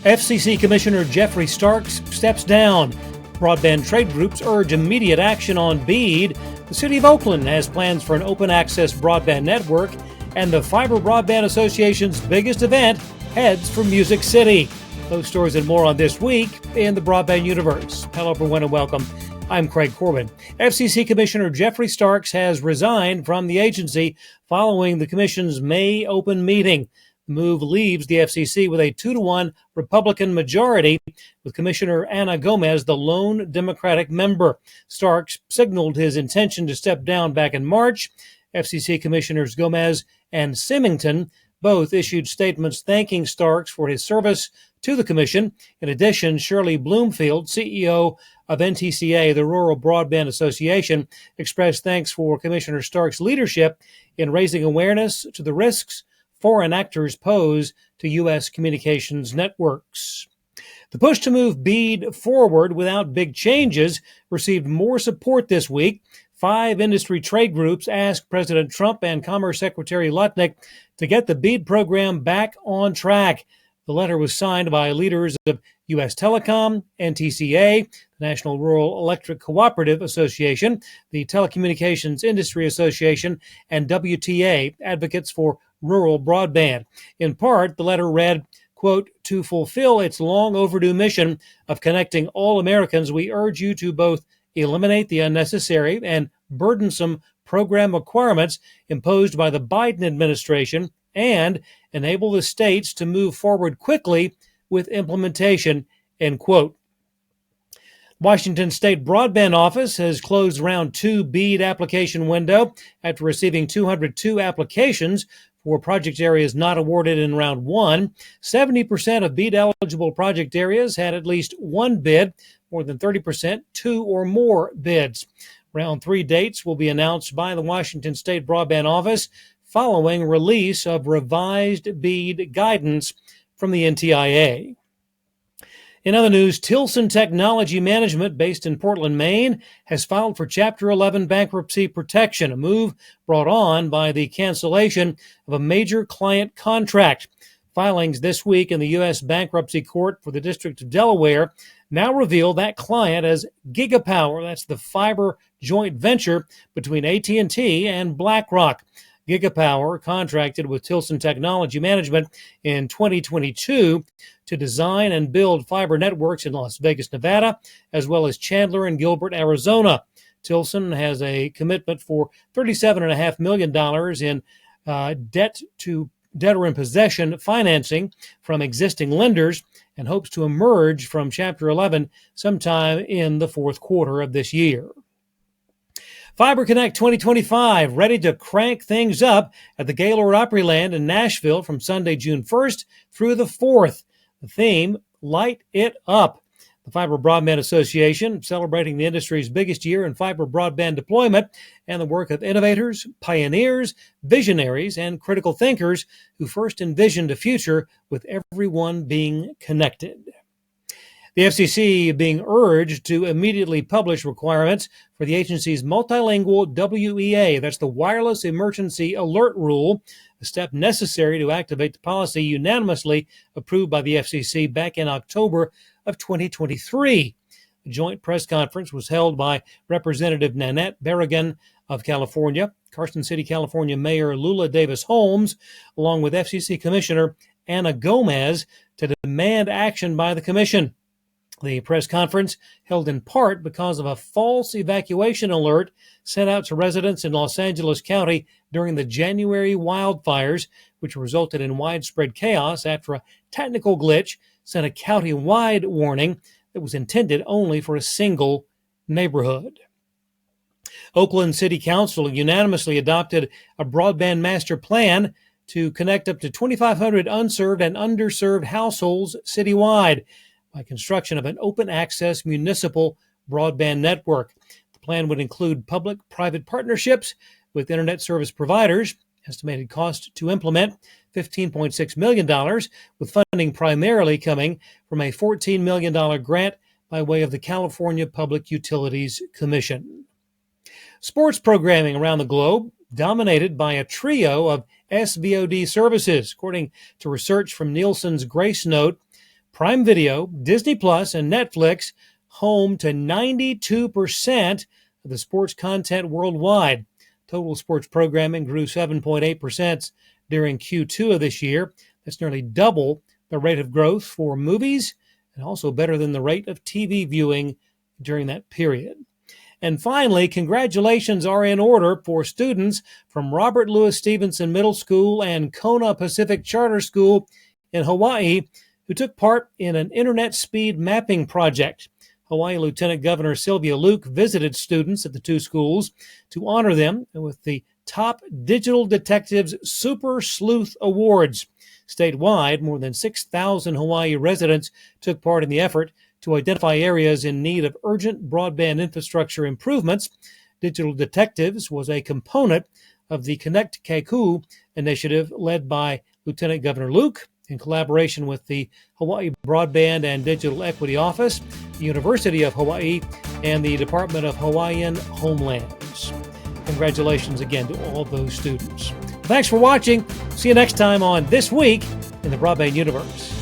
FCC Commissioner Jeffrey Starks steps down. Broadband trade groups urge immediate action on BEAD. The City of Oakland has plans for an open access broadband network. And the Fiber Broadband Association's biggest event heads for Music City. Those stories and more on This Week in the Broadband Universe. Hello, everyone, and welcome. I'm Craig Corbin. FCC Commissioner Jeffrey Starks has resigned from the agency following the Commission's May open meeting. The move leaves the FCC with a 2-1 Republican majority, with Commissioner Ana Gomez the lone Democratic member. Starks signaled his intention to step down back in March. FCC Commissioners Gomez and Symington both issued statements thanking Starks for his service to the Commission. In addition, Shirley Bloomfield, CEO of NTCA, the Rural Broadband Association, expressed thanks for Commissioner Starks' leadership in raising awareness to the risks foreign actors pose to U.S. communications networks. The push to move BEAD forward without big changes received more support this week. 5 industry trade groups asked President Trump and Commerce Secretary Lutnick to get the BEAD program back on track. The letter was signed by leaders of U.S. Telecom, NTCA, the National Rural Electric Cooperative Association, the Telecommunications Industry Association, and WTA, advocates for rural broadband. In part, the letter read, quote, "To fulfill its long overdue mission of connecting all Americans, we urge you to both eliminate the unnecessary and burdensome program requirements imposed by the Biden administration and enable the states to move forward quickly with implementation," end quote. Washington State Broadband Office has closed round 2 BEAD application window after receiving 202 applications for project areas not awarded in round 1. 70% of BEAD eligible project areas had at least one bid, more than 30%, 2 or more bids. Round 3 dates will be announced by the Washington State Broadband Office following release of revised BEAD guidance from the NTIA. In other news, Tilson Technology Management, based in Portland, Maine, has filed for Chapter 11 bankruptcy protection, a move brought on by the cancellation of a major client contract. Filings this week in the U.S. Bankruptcy Court for the District of Delaware now reveal that client as Gigapower. That's the fiber joint venture between AT&T and BlackRock. Gigapower contracted with Tilson Technology Management in 2022 to design and build fiber networks in Las Vegas, Nevada, as well as Chandler and Gilbert, Arizona. Tilson has a commitment for $37.5 million in debtor in possession financing from existing lenders and hopes to emerge from Chapter 11 sometime in the fourth quarter of this year. Fiber Connect 2025, ready to crank things up at the Gaylord Opryland in Nashville from Sunday, June 1st through the 4th. The theme, Light It Up. The Fiber Broadband Association, celebrating the industry's biggest year in fiber broadband deployment and the work of innovators, pioneers, visionaries, and critical thinkers who first envisioned a future with everyone being connected. The FCC being urged to immediately publish requirements for the agency's multilingual WEA, that's the Wireless Emergency Alert Rule, a step necessary to activate the policy unanimously approved by the FCC back in October of 2023. The joint press conference was held by Representative Nanette Berrigan of California, Carson City, California Mayor Lula Davis Holmes, along with FCC Commissioner Ana Gomez, to demand action by the Commission. The press conference held in part because of a false evacuation alert sent out to residents in Los Angeles County during the January wildfires, which resulted in widespread chaos after a technical glitch sent a county-wide warning that was intended only for a single neighborhood. Oakland City Council unanimously adopted a broadband master plan to connect up to 2,500 unserved and underserved households citywide by construction of an open-access municipal broadband network. The plan would include public-private partnerships with internet service providers. Estimated cost to implement, $15.6 million, with funding primarily coming from a $14 million grant by way of the California Public Utilities Commission. Sports programming around the globe dominated by a trio of SVOD services. According to research from Nielsen's Grace Note, Prime Video, Disney Plus, and Netflix home to 92% of the sports content worldwide. Total sports programming grew 7.8% during Q2 of this year. That's nearly double the rate of growth for movies and also better than the rate of TV viewing during that period. And finally, congratulations are in order for students from Robert Louis Stevenson Middle School and Kona Pacific Charter School in Hawaii who took part in an internet speed mapping project. Hawaii Lieutenant Governor Sylvia Luke visited students at the two schools to honor them with the Top Digital Detectives Super Sleuth Awards. Statewide, more than 6,000 Hawaii residents took part in the effort to identify areas in need of urgent broadband infrastructure improvements. Digital Detectives was a component of the Connect Keku initiative led by Lieutenant Governor Luke in collaboration with the Hawaii Broadband and Digital Equity Office, the University of Hawaii, and the Department of Hawaiian Homelands. Congratulations again to all those students. Thanks for watching. See you next time on This Week in the Broadband Universe.